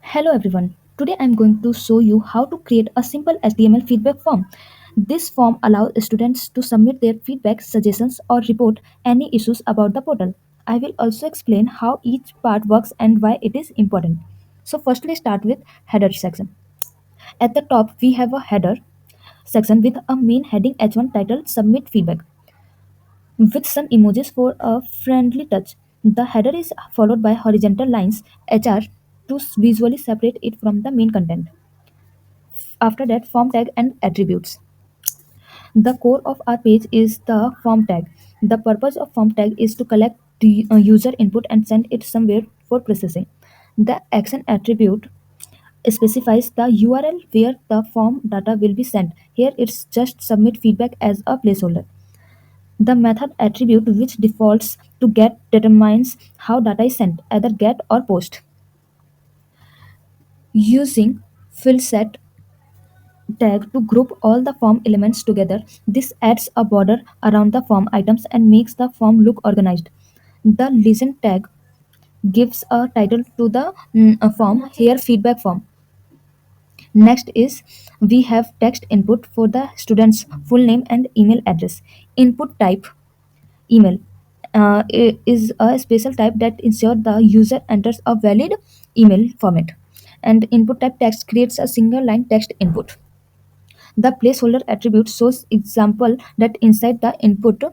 Hello everyone. Today I'm going to show you how to create a simple HTML feedback form. This form allows students to submit their feedback, suggestions or report any issues about the portal. I will also explain how each part works and why it is important. So firstly start with header section. At the top we have a header section with a main heading H1 titled submit feedback with some emojis for a friendly touch. The header is followed by horizontal lines HR to visually separate it from the main content. After that, form tag and attributes. The core of our page is the form tag. The purpose of form tag is to collect the user input and send it somewhere for processing. The action attribute specifies the URL where the form data will be sent. Here it's just submit feedback as a placeholder. The method attribute which defaults to get determines how data is sent, either get or post. Using fill set tag to group all the form elements together. This adds a border around the form items and makes the form look organized. The legend tag gives a title to the form, here feedback form. Next is we have text input for the student's full name and email address. Input type email is a special type that ensures the user enters a valid email format. And input type text creates a single line text input. The placeholder attribute shows example that inside the input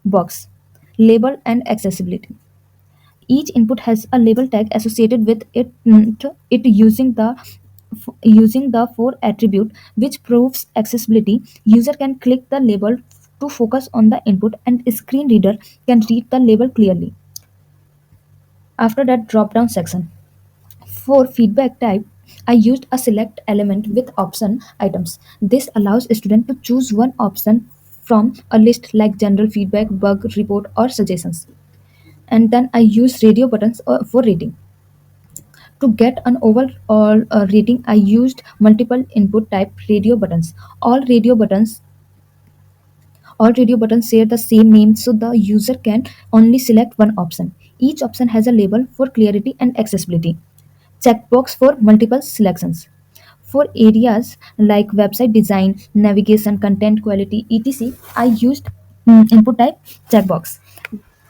box, label and accessibility. Each input has a label tag associated with it using the for attribute which proves accessibility. User can click the label to focus on the input and screen reader can read the label clearly. After that drop down section. For feedback type, I used a select element with option items. This allows a student to choose one option from a list like general feedback, bug report, or suggestions. And then I use radio buttons for rating. To get an overall rating, I used multiple input type radio buttons. All radio buttons all radio buttons share the same name so the user can only select one option. Each option has a label for clarity and accessibility. Checkbox for multiple selections. For areas like website design, navigation, content quality, etc., I used input type checkbox.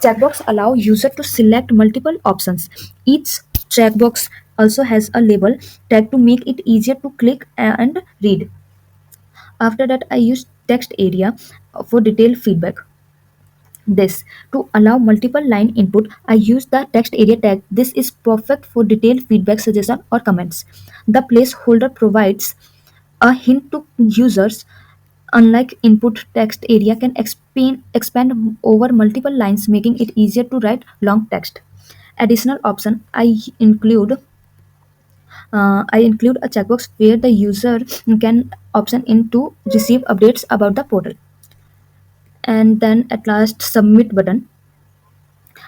Checkbox allow user to select multiple options. Each checkbox also has a label tag to make it easier to click and read. After that, I used text area for detailed feedback. This to allow multiple line input, I use the text area tag. This is perfect for detailed feedback, suggestion, or comments. The placeholder provides a hint to users. Unlike input, text area can expand over multiple lines, making it easier to write long text. Additional option I include a checkbox where the user can option in to receive updates about the portal. And then at last submit button.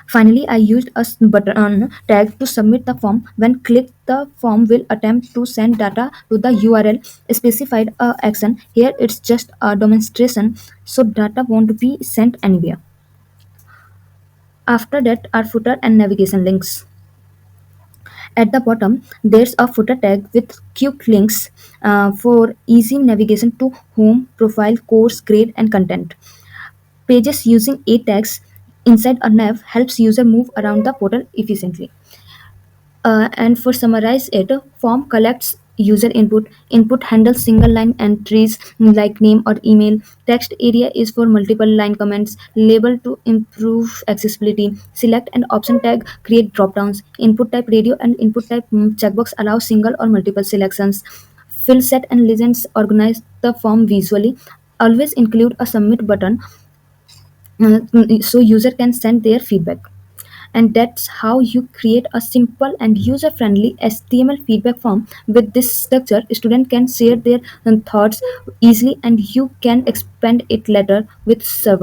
Finally, I used a button tag to submit the form. When clicked, the form will attempt to send data to the URL specified action. Here it's just a demonstration, so data won't be sent anywhere. After that are footer and navigation links. At the bottom, there's a footer tag with quick links for easy navigation to home, profile, course, grade, and content. Pages using a tags inside a nav helps user move around the portal efficiently. And for summarize it, form collects user input. Input handles single line entries like name or email. Text area is for multiple line comments. Label to improve accessibility. Select and option tag create drop downs. Input type radio and input type checkbox allow single or multiple selections. Fill set and legends organize the form visually. Always include a submit button so user can send their feedback. And that's how you create a simple and user friendly HTML feedback form. With this structure, student can share their thoughts easily and you can expand it later with server.